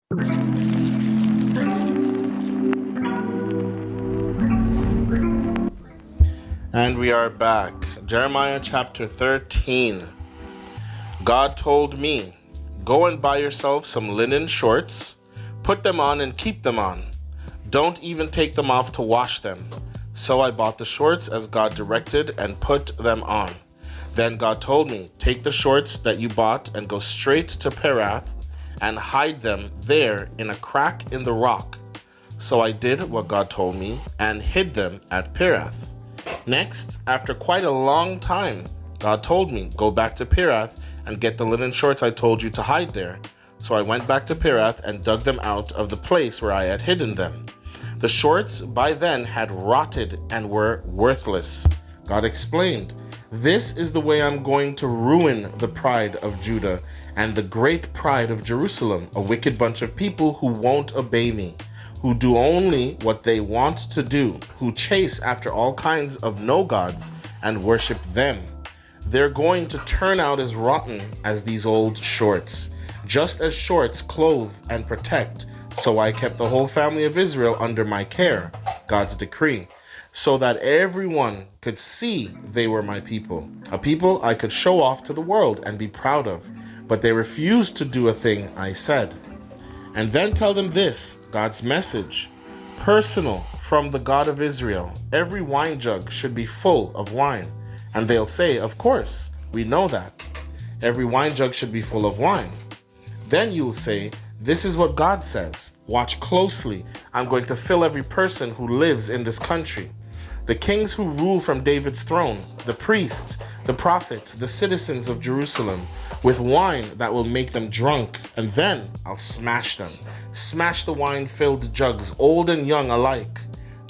And we are back. Jeremiah chapter 13. God told me, go and buy yourself some linen shorts, put them on and keep them on. Don't even take them off to wash them. So I bought the shorts as God directed and put them on. Then God told me, take the shorts that you bought and go straight to Perath and hide them there in a crack in the rock. So I did what God told me and hid them at Perath. Next, after quite a long time, God told me, go back to Perath and get the linen shorts I told you to hide there. So I went back to Perath and dug them out of the place where I had hidden them. The shorts by then had rotted and were worthless. God explained, this is the way I'm going to ruin the pride of Judah and the great pride of Jerusalem, a wicked bunch of people who won't obey me, who do only what they want to do, who chase after all kinds of no-gods and worship them. They're going to turn out as rotten as these old shorts, just as shorts clothe and protect. So I kept the whole family of Israel under my care, God's decree, so that everyone could see they were my people, a people I could show off to the world and be proud of. But they refused to do a thing I said. And then tell them this, God's message, personal from the God of Israel. Every wine jug should be full of wine. And they'll say, of course, we know that. Every wine jug should be full of wine. Then you'll say, this is what God says. Watch closely. I'm going to fill every person who lives in this country. The kings who rule from David's throne, the priests, the prophets, the citizens of Jerusalem, with wine that will make them drunk, and then I'll smash them. Smash the wine-filled jugs, old and young alike.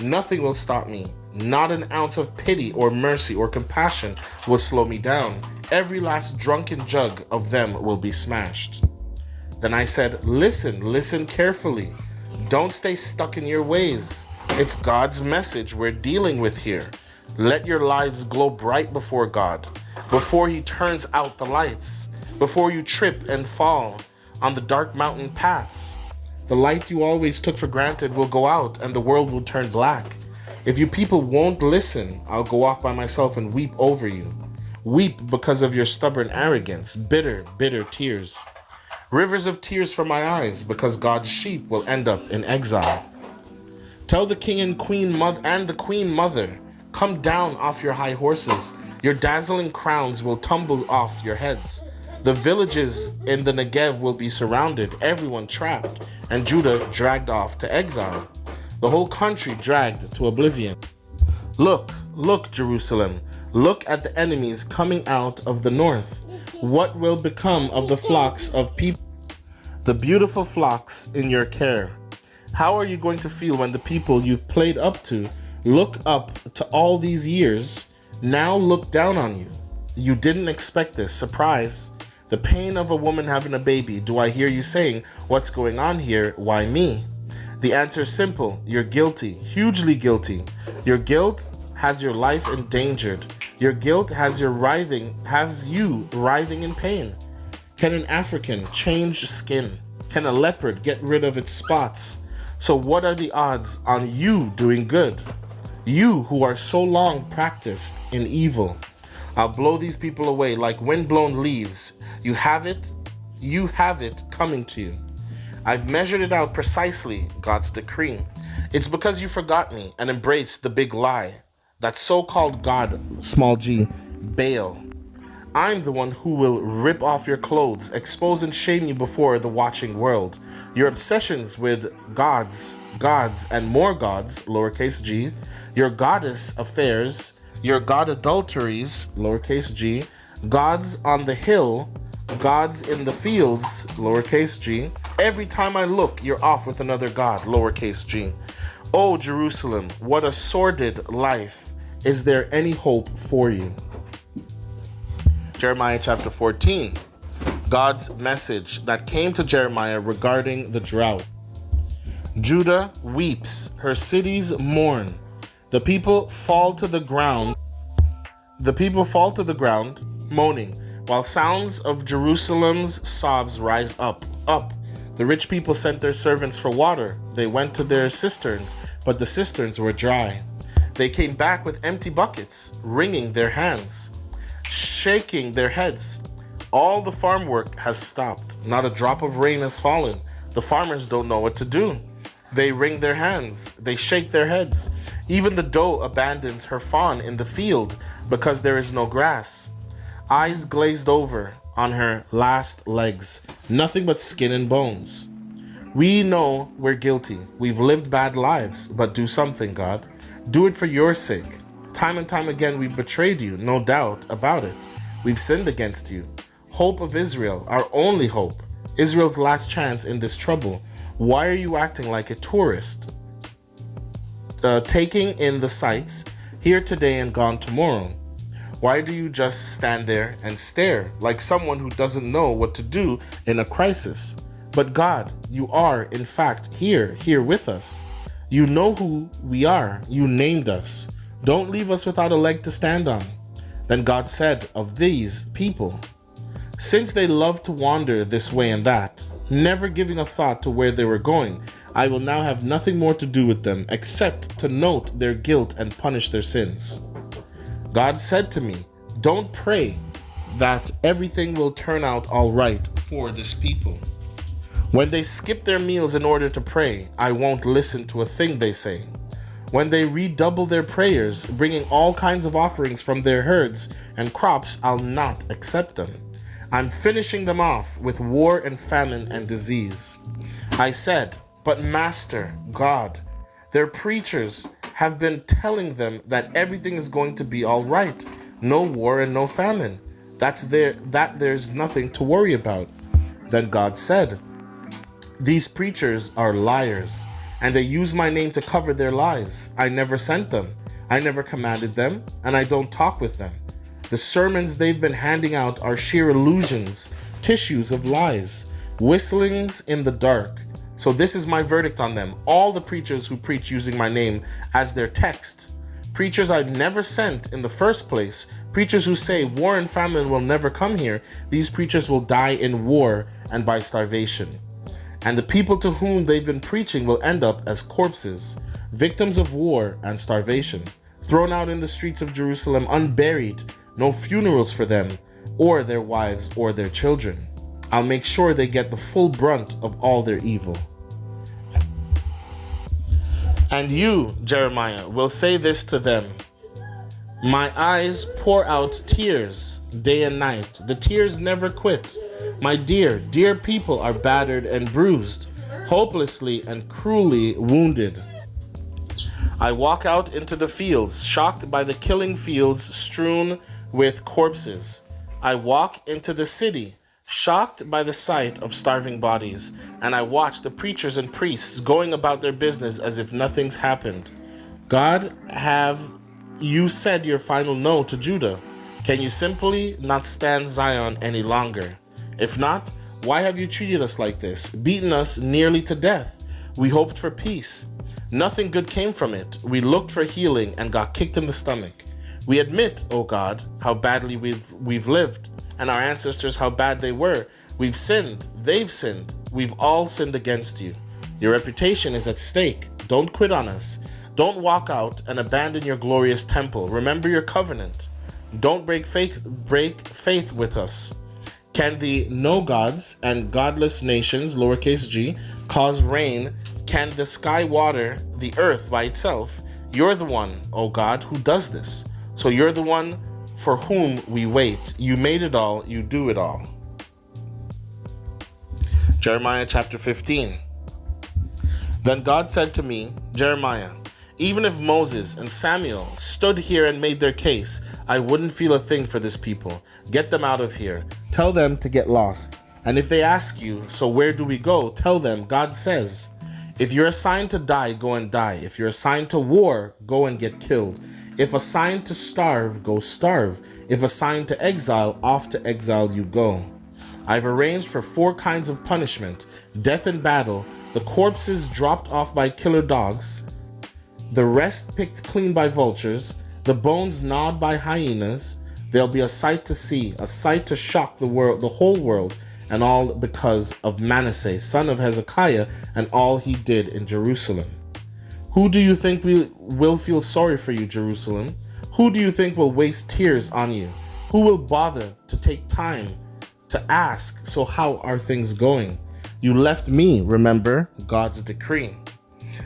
Nothing will stop me. Not an ounce of pity or mercy or compassion will slow me down. Every last drunken jug of them will be smashed. Then I said, listen carefully. Don't stay stuck in your ways. It's God's message we're dealing with here. Let your lives glow bright before God, before He turns out the lights, before you trip and fall on the dark mountain paths. The light you always took for granted will go out and the world will turn black. If you people won't listen, I'll go off by myself and weep over you. Weep because of your stubborn arrogance, bitter tears. Rivers of tears from my eyes, because God's sheep will end up in exile. Tell the king and the queen mother, come down off your high horses. Your dazzling crowns will tumble off your heads. The villages in the Negev will be surrounded, everyone trapped, and Judah dragged off to exile. The whole country dragged to oblivion. Look, Jerusalem, look at the enemies coming out of the north. What will become of the flocks of people, the beautiful flocks in your care? How are you going to feel when the people you've played up to look up to all these years, now look down on you? You didn't expect this. Surprise. The pain of a woman having a baby. Do I hear you saying, what's going on here? Why me? The answer is simple. You're guilty, hugely guilty. Your guilt has your life endangered. Your guilt has you writhing in pain. Can an African change skin? Can a leopard get rid of its spots? So what are the odds on you doing good? You who are so long practiced in evil. I'll blow these people away like wind-blown leaves. You have it coming to you. I've measured it out precisely, God's decree. It's because you forgot me and embraced the big lie. That so-called God, small g, Baal. I'm the one who will rip off your clothes, expose and shame you before the watching world. Your obsessions with gods, and more gods, lowercase g, your goddess affairs, your god adulteries, lowercase g, gods on the hill, gods in the fields, lowercase g. Every time I look, you're off with another god, lowercase g. Oh, Jerusalem, what a sordid life. Is there any hope for you? Jeremiah chapter 14. God's message that came to Jeremiah regarding the drought. Judah weeps, her cities mourn. The people fall to the ground. Moaning, while sounds of Jerusalem's sobs rise up. The rich people sent their servants for water. They went to their cisterns, but the cisterns were dry. They came back with empty buckets, wringing their hands, shaking their heads. All the farm work has stopped. Not a drop of rain has fallen. The farmers don't know what to do. They wring their hands. They shake their heads. Even the doe abandons her fawn in the field because there is no grass. Eyes glazed over on her last legs. Nothing but skin and bones. We know we're guilty. We've lived bad lives, but do something, God. Do it for your sake. Time and time again we've betrayed you, no doubt about it. We've sinned against you. Hope of Israel, our only hope. Israel's last chance in this trouble. Why are you acting like a tourist? Taking in the sights, here today and gone tomorrow. Why do you just stand there and stare like someone who doesn't know what to do in a crisis? But God, you are, in fact, here with us. You know who we are. You named us. Don't leave us without a leg to stand on. Then God said of these people, since they love to wander this way and that, never giving a thought to where they were going, I will now have nothing more to do with them except to note their guilt and punish their sins. God said to me, don't pray that everything will turn out all right for this people. When they skip their meals in order to pray, I won't listen to a thing they say. When they redouble their prayers, bringing all kinds of offerings from their herds and crops, I'll not accept them. I'm finishing them off with war and famine and disease. I said, but Master, God, their preachers have been telling them that everything is going to be all right. No war and no famine. There's nothing to worry about. Then God said, these preachers are liars, and they use my name to cover their lies. I never sent them. I never commanded them, and I don't talk with them. The sermons they've been handing out are sheer illusions, tissues of lies, whistlings in the dark. So this is my verdict on them. All the preachers who preach using my name as their text. Preachers I never sent in the first place. Preachers who say war and famine will never come here. These preachers will die in war and by starvation. And the people to whom they've been preaching will end up as corpses, victims of war and starvation, thrown out in the streets of Jerusalem unburied, no funerals for them, or their wives or their children. I'll make sure they get the full brunt of all their evil. And you, Jeremiah, will say this to them. My eyes pour out tears day and night. The tears never quit. My dear, dear people are battered and bruised, hopelessly and cruelly wounded. I walk out into the fields, shocked by the killing fields strewn with corpses. I walk into the city, shocked by the sight of starving bodies, and I watch the preachers and priests going about their business as if nothing's happened. God, have you said your final no to Judah? Can you simply not stand Zion any longer? If not, why have you treated us like this, beaten us nearly to death? We hoped for peace. Nothing good came from it. We looked for healing and got kicked in the stomach. We admit, O God, how badly we've lived, and our ancestors how bad they were. We've sinned. They've sinned. We've all sinned against you. Your reputation is at stake. Don't quit on us. Don't walk out and abandon your glorious temple. Remember your covenant. Don't break faith with us. Can the no gods and godless nations, lowercase g, cause rain? Can the sky water the earth by itself? You're the one, O God, who does this. So you're the one for whom we wait. You made it all. You do it all. Jeremiah chapter 15. Then God said to me, Jeremiah, even if Moses and Samuel stood here and made their case, I wouldn't feel a thing for this people. Get them out of here. Tell them to get lost. And if they ask you, so where do we go? Tell them, God says, if you're assigned to die, go and die. If you're assigned to war, go and get killed. If assigned to starve, go starve. If assigned to exile, off to exile you go. I've arranged for 4 kinds of punishment: death in battle, the corpses dropped off by killer dogs, the rest picked clean by vultures, the bones gnawed by hyenas. There'll be a sight to see, a sight to shock the whole world, and all because of Manasseh, son of Hezekiah, and all he did in Jerusalem. Who do you think will feel sorry for you, Jerusalem? Who do you think will waste tears on you? Who will bother to take time to ask, so how are things going? You left me, remember, God's decree.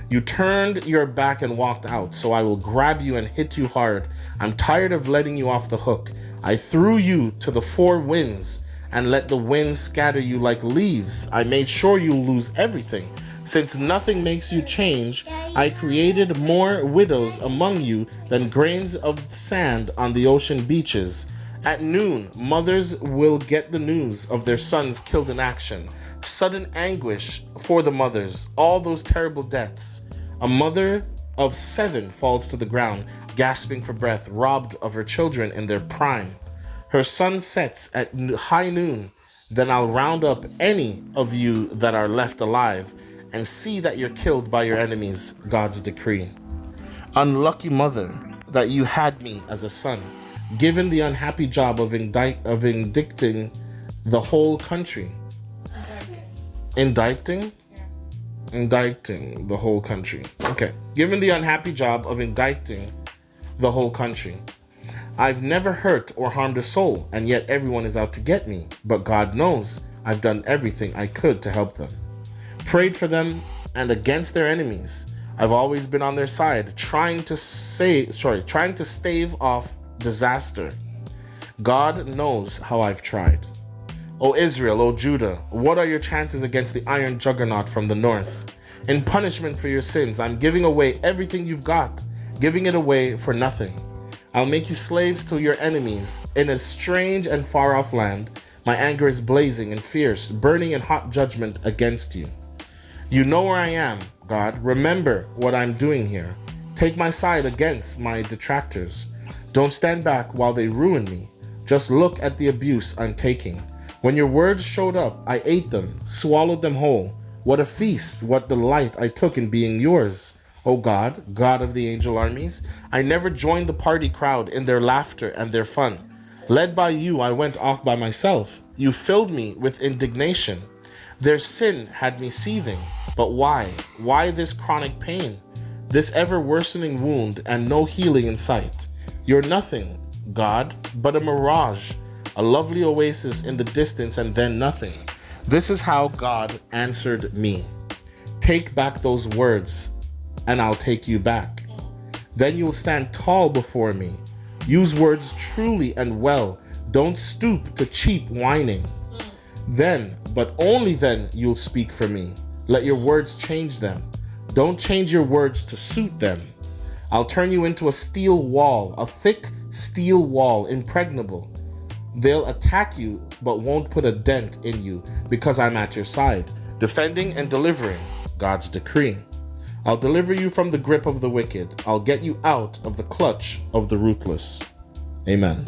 You turned your back and walked out, so I will grab you and hit you hard. I'm tired of letting you off the hook. I threw you to the four winds and let the winds scatter you like leaves. I made sure you'll lose everything. Since nothing makes you change, I created more widows among you than grains of sand on the ocean beaches. At noon, mothers will get the news of their sons killed in action. Sudden anguish for the mothers, all those terrible deaths. A mother of 7 falls to the ground, gasping for breath, robbed of her children in their prime. Her sun sets at high noon. Then I'll round up any of you that are left alive and see that you're killed by your enemies, God's decree. Unlucky mother, that you had me as a son, given the unhappy job of indicting the whole country. Indicting? Indicting the whole country. Okay. Given the unhappy job of indicting the whole country. I've never hurt or harmed a soul, and yet everyone is out to get me. But God knows I've done everything I could to help them. Prayed for them and against their enemies. I've always been on their side, trying to stave off disaster. God knows how I've tried. O Israel, O Judah, what are your chances against the iron juggernaut from the north? In punishment for your sins, I'm giving away everything you've got, giving it away for nothing. I'll make you slaves to your enemies in a strange and far-off land. My anger is blazing and fierce, burning in hot judgment against you. You know where I am, God. Remember what I'm doing here. Take my side against my detractors. Don't stand back while they ruin me. Just look at the abuse I'm taking. When your words showed up, I ate them, swallowed them whole. What a feast, what delight I took in being yours. O God, God of the angel armies, I never joined the party crowd in their laughter and their fun. Led by you, I went off by myself. You filled me with indignation. Their sin had me seething. But why? Why this chronic pain? This ever-worsening wound and no healing in sight. You're nothing, God, but a mirage. A lovely oasis in the distance and then nothing. This is how God answered me. Take back those words, and I'll take you back. Then you'll stand tall before me. Use words truly and well. Don't stoop to cheap whining. Then, but only then, you'll speak for me. Let your words change them. Don't change your words to suit them. I'll turn you into a steel wall, a thick steel wall, impregnable. They'll attack you, but won't put a dent in you, because I'm at your side, defending and delivering God's decree. I'll deliver you from the grip of the wicked. I'll get you out of the clutch of the ruthless. Amen.